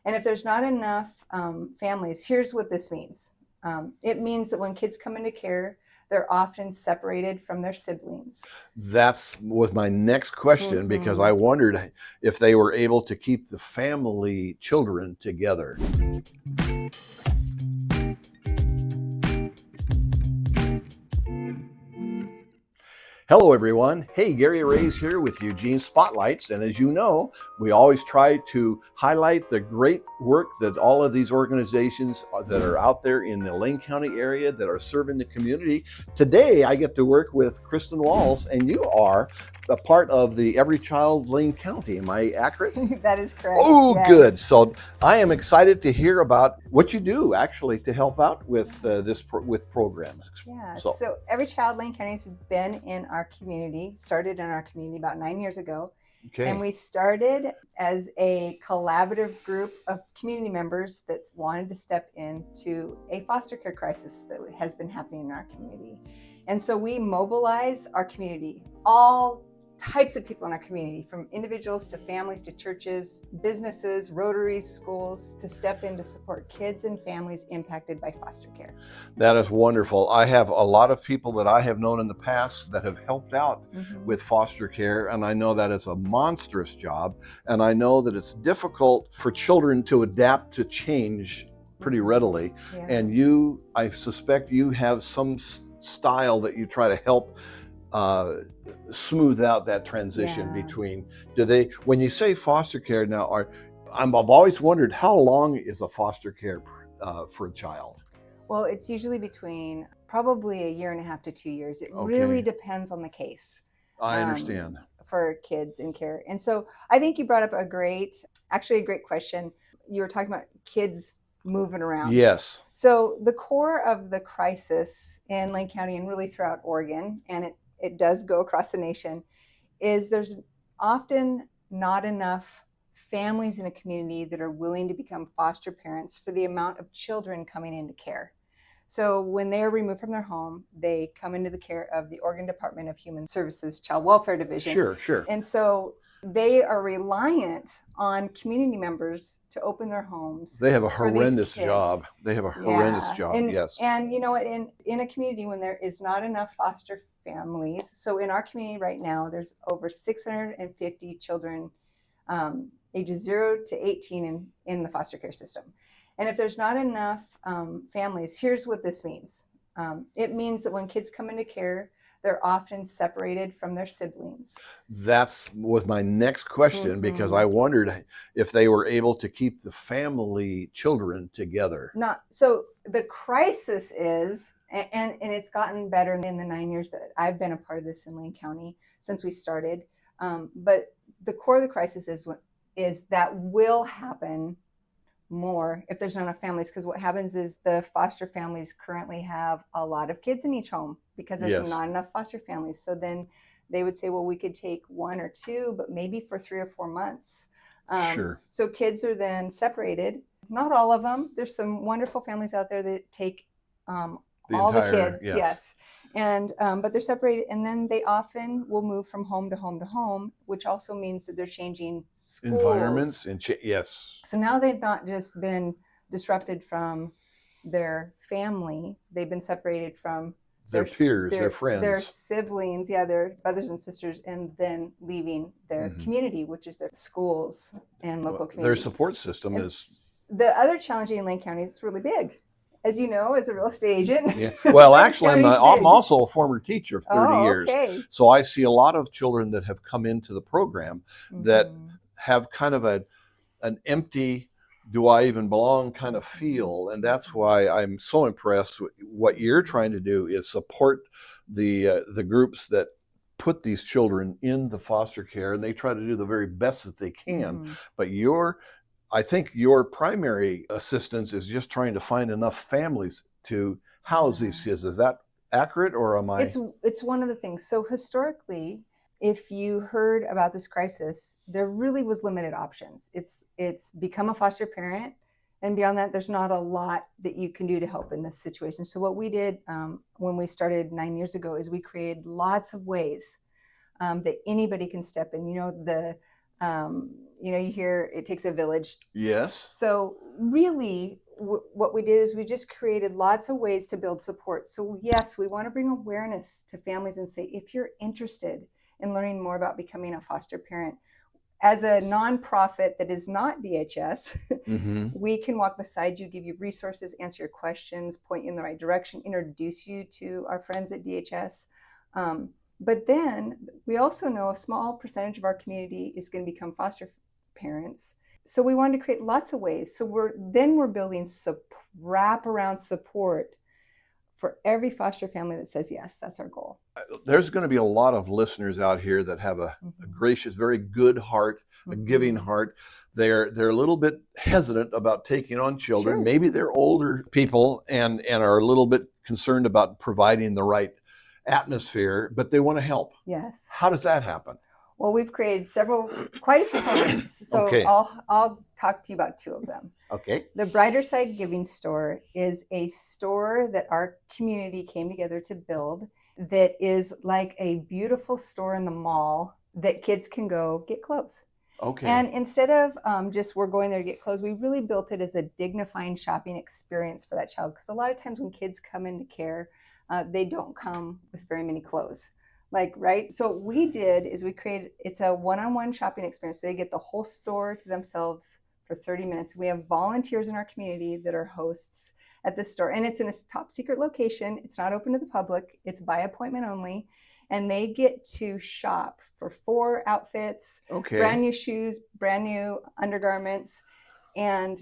And if there's not enough families, here's what this means. It means that when kids come into care, they're often separated from their siblings. That's was my next question because I wondered if they were able to keep the family children together. Hello, everyone. Hey, Gary Raze here with Eugene Spotlights. And as you know, we always try to highlight the great work that all of these organizations that are out there in the Lane County area that are serving the community. Today, I get to work with Kristen Walls, and you are a part of the Every Child Lane County. Am I accurate? That is correct. Oh, yes. Good. So I am excited to hear about what you do actually to help out with with programs. Yeah. So Every Child Lane County has been in our community, started in our community about 9 years ago. Okay. And we started as a collaborative group of community members that wanted to step into a foster care crisis that has been happening in our community. And so we mobilize our community, all types of people in our community, from individuals to families to churches, businesses, rotaries, schools, to step in to support kids and families impacted by foster care. That is wonderful. I have a lot of people that I have known in the past that have helped out with foster care, and I know that is a monstrous job, and I know that it's difficult for children to adapt to change pretty readily. Yeah. And I suspect you have some style that you try to help smooth out that transition between. When you say foster care now, I've always wondered, how long is a foster care for a child? Well, it's usually between probably 1.5 to 2 years. It really depends on the case. I understand. For kids in care. And so I think you brought up a great question. You were talking about kids moving around. Yes. So the core of the crisis in Lane County and really throughout Oregon, and it does go across the nation, is there's often not enough families in a community that are willing to become foster parents for the amount of children coming into care. So when they are removed from their home, they come into the care of the Oregon Department of Human Services Child Welfare Division. Sure. And so they are reliant on community members to open their homes. They have a horrendous job. And, yes. And you know what, in a community when there is not enough foster families, so in our community right now, there's over 650 children ages 0 to 18 in the foster care system. And if there's not enough families, here's what this means. It means that when kids come into care, they're often separated from their siblings. That was my next question because I wondered if they were able to keep the family children together. So the crisis is, and it's gotten better in the 9 years that I've been a part of this in Lane County since we started. But the core of the crisis is that will happen more if there's not enough families, because what happens is the foster families currently have a lot of kids in each home because there's not enough foster families. So then they would say, well, we could take 1 or 2, but maybe for 3 or 4 months. So kids are then separated. Not all of them. There's some wonderful families out there that take all the kids. Yes. And but they're separated, and then they often will move from home to home to home, which also means that they're changing schools. Environments. Yes. So now they've not just been disrupted from their family, they've been separated from their peers, their friends, their siblings, their brothers and sisters, and then leaving their community, which is their schools and local community. Their support system is. The other challenge in Lane County is really big. As you know, as a real estate agent. Yeah. Well, actually, I'm also a former teacher of 30 years. So I see a lot of children that have come into the program that have kind of an empty, do I even belong kind of feel. And that's why I'm so impressed with what you're trying to do is support the groups that put these children in the foster care, and they try to do the very best that they can. But I think your primary assistance is just trying to find enough families to house these kids. Is that accurate, or am I? It's one of the things. So historically, if you heard about this crisis, there really was limited options. It's become a foster parent, and beyond that, there's not a lot that you can do to help in this situation. So what we did when we started 9 years ago is we created lots of ways that anybody can step in. You know, You know, you hear it takes a village. Yes. So really what we did is we just created lots of ways to build support. So yes, we want to bring awareness to families and say, if you're interested in learning more about becoming a foster parent, as a nonprofit that is not DHS, we can walk beside you, give you resources, answer your questions, point you in the right direction, introduce you to our friends at DHS. But then we also know a small percentage of our community is going to become foster parents. So we wanted to create lots of ways. So we're building wraparound support for every foster family that says yes. That's our goal. There's going to be a lot of listeners out here that have a gracious, very good heart, a giving heart. They're a little bit hesitant about taking on children. Sure. Maybe they're older people and are a little bit concerned about providing the right atmosphere, but they want to help. Yes. How does that happen? Well, we've created quite a few programs. So okay. I'll talk to you about two of them. Okay. The Brighter Side Giving Store is a store that our community came together to build that is like a beautiful store in the mall that kids can go get clothes. Okay. And instead of just we're going there to get clothes, we really built it as a dignifying shopping experience for that child. Because a lot of times when kids come into care, they don't come with very many clothes. Right? So what we did is it's a one-on-one shopping experience. So they get the whole store to themselves for 30 minutes. We have volunteers in our community that are hosts at the store. And it's in a top secret location. It's not open to the public. It's by appointment only. And they get to shop for 4 outfits, brand new shoes, brand new undergarments, and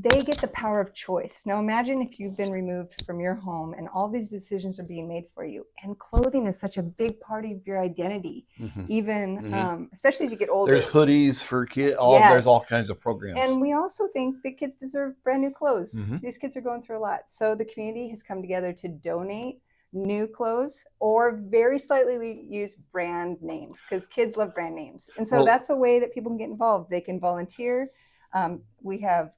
they get the power of choice. Now imagine if you've been removed from your home and all these decisions are being made for you, and clothing is such a big part of your identity, even especially as you get older. There's hoodies for kids. There's all kinds of programs. And we also think that kids deserve brand new clothes. These kids are going through a lot. So the community has come together to donate new clothes or very slightly use brand names, because kids love brand names. And so that's a way that people can get involved. They can volunteer. We have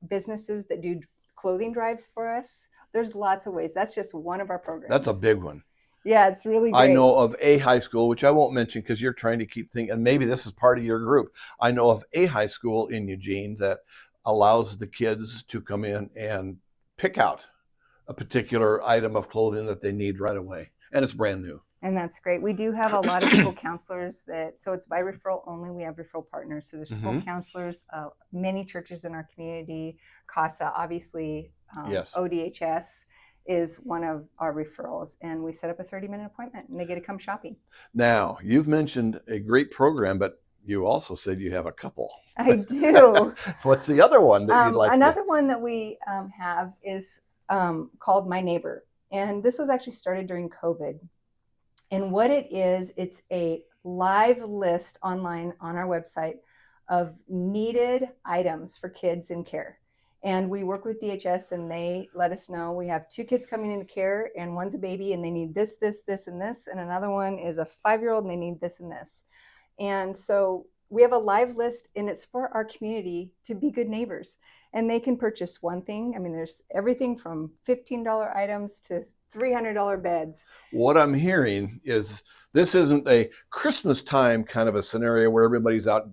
businesses that do clothing drives for us. There's lots of ways. That's just one of our programs. That's a big one. Yeah, it's really great. I know of a high school, which I won't mention because you're trying to keep things, and maybe this is part of your group. I know of a high school in Eugene that allows the kids to come in and pick out a particular item of clothing that they need right away. And it's brand new. And that's great. We do have a lot of school counselors so it's by referral only. We have referral partners. So there's school counselors, many churches in our community, CASA, obviously, ODHS is one of our referrals. And we set up a 30-minute appointment and they get to come shopping. Now, you've mentioned a great program, but you also said you have a couple. I do. What's the other one that you'd like Another one that we have is called My Neighbor. And this was actually started during COVID. And what it is, it's a live list online on our website of needed items for kids in care. And we work with DHS and they let us know we have 2 kids coming into care and one's a baby and they need this, this, this, and this. And another one is a 5-year-old and they need this and this. And so we have a live list and it's for our community to be good neighbors. And they can purchase one thing. I mean, there's everything from $15 items to $300 beds. What I'm hearing is this isn't a Christmas time kind of a scenario where everybody's out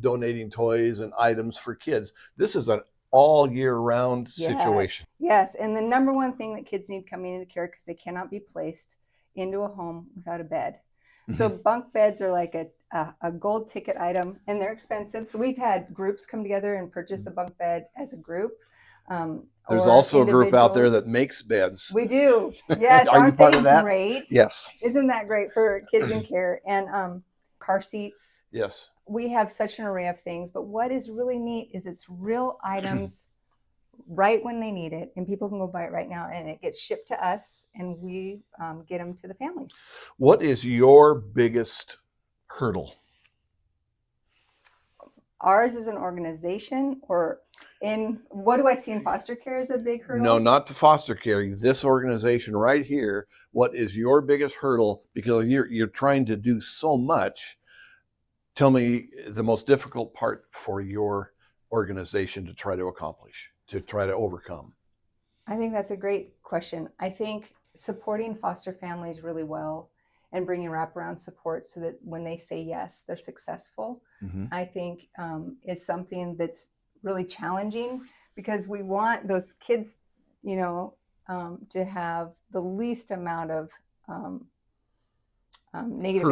donating toys and items for kids. This is an all year round situation. Yes. And the number one thing that kids need coming into care, because they cannot be placed into a home without a bed. So bunk beds are like a gold ticket item and they're expensive. So we've had groups come together and purchase a bunk bed as a group. There's also a group out there that makes beds. We do. Yes. Are you part of that? Great? Yes. Isn't that great for kids in care? And car seats. Yes. We have such an array of things, but what is really neat is it's real items right when they need it, and people can go buy it right now, and it gets shipped to us, and we get them to the families. What is your biggest hurdle? Ours is an organization, or what do I see in foster care as a big hurdle? No, not the foster care. This organization right here. What is your biggest hurdle? Because you're trying to do so much. Tell me the most difficult part for your organization to try to accomplish, to try to overcome. I think that's a great question. I think supporting foster families really well and bringing wraparound support so that when they say yes, they're successful, I think is something that's really challenging, because we want those kids, to have the least amount of negative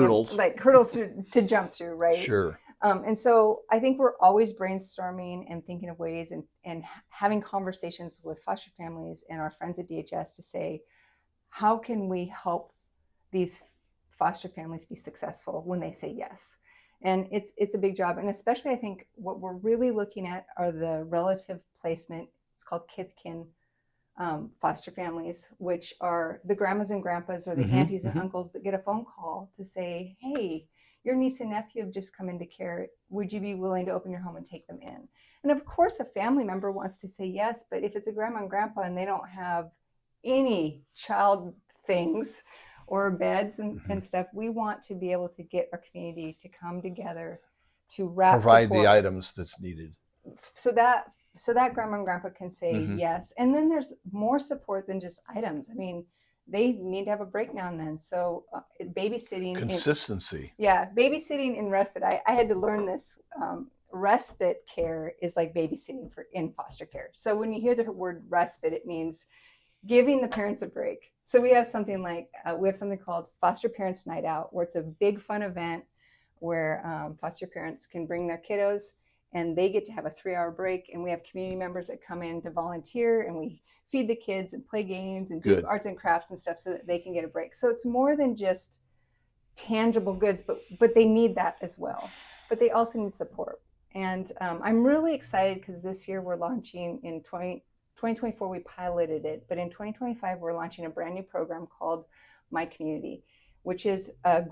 hurdles to jump through, right? Sure. And so I think we're always brainstorming and thinking of ways and having conversations with foster families and our friends at DHS to say, how can we help these foster families be successful when they say yes? And it's a big job. And especially I think what we're really looking at are the relative placement. It's called kith-kin foster families, which are the grandmas and grandpas or the aunties and uncles that get a phone call to say, hey, your niece and nephew have just come into care. Would you be willing to open your home and take them in? And of course, a family member wants to say yes, but if it's a grandma and grandpa and they don't have any child things or beds and stuff, we want to be able to get our community to come together to provide the items that's needed. So that grandma and grandpa can say yes. And then there's more support than just items. I mean, they need to have a break now and then. So babysitting. Consistency. Babysitting in respite. I had to learn this. Respite care is like babysitting in foster care. So when you hear the word respite, it means giving the parents a break. So we have something called Foster Parents Night Out, where it's a big fun event where foster parents can bring their kiddos and they get to have a 3-hour break. And we have community members that come in to volunteer, and we feed the kids and play games and do arts and crafts and stuff so that they can get a break. So it's more than just tangible goods, but they need that as well. But they also need support. And I'm really excited because this year we're launching in 2024, we piloted it, but in 2025, we're launching a brand new program called My Community, which is a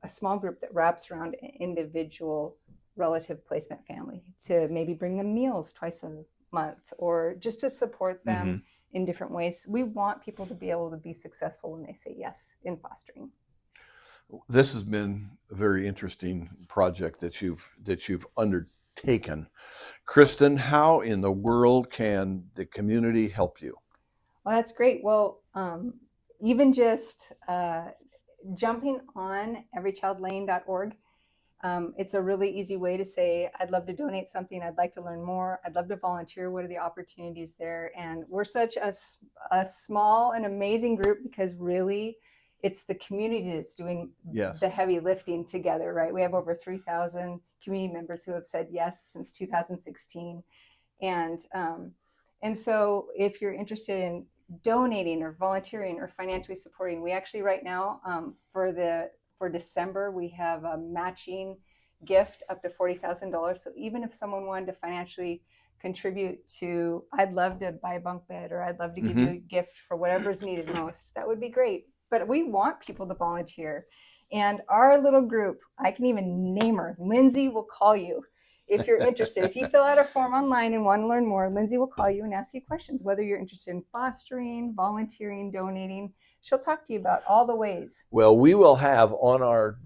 small group that wraps around an individual relative placement family to maybe bring them meals twice a month or just to support them in different ways. We want people to be able to be successful when they say yes in fostering. This has been a very interesting project that you've undertaken. Kristen, how in the world can the community help you? Well, that's great. Well, even just jumping on everychildlane.org, it's a really easy way to say, I'd love to donate something. I'd like to learn more. I'd love to volunteer. What are the opportunities there? And we're such a small and amazing group because really it's the community that's doing the heavy lifting together, right? We have over 3,000 community members who have said yes since 2016. And so if you're interested in donating or volunteering or financially supporting, we actually right now for December, we have a matching gift up to $40,000. So even if someone wanted to financially contribute to, I'd love to buy a bunk bed, or I'd love to give you a gift for whatever's needed most, that would be great. But we want people to volunteer. And our little group, I can even name her, Lindsay will call you if you're interested. If you fill out a form online and want to learn more, Lindsay will call you and ask you questions, whether you're interested in fostering, volunteering, donating. She'll talk to you about all the ways. Well, we will have on our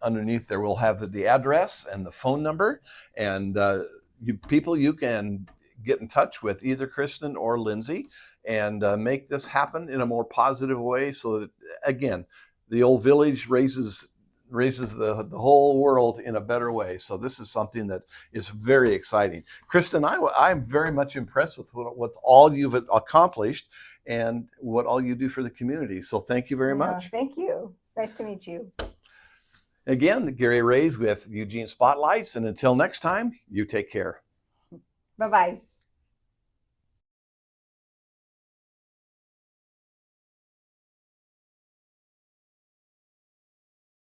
underneath there, we'll have the address and the phone number, and you can get in touch with either Kristen or Lindsay and make this happen in a more positive way, so that again, the old village raises the whole world in a better way. So this is something that is very exciting. Kristen, I'm very much impressed with what all you've accomplished and what all you do for the community. So thank you very much. Thank you. Nice to meet you. Again, Gary Raze with Eugene Spotlights. And until next time, you take care. Bye-bye.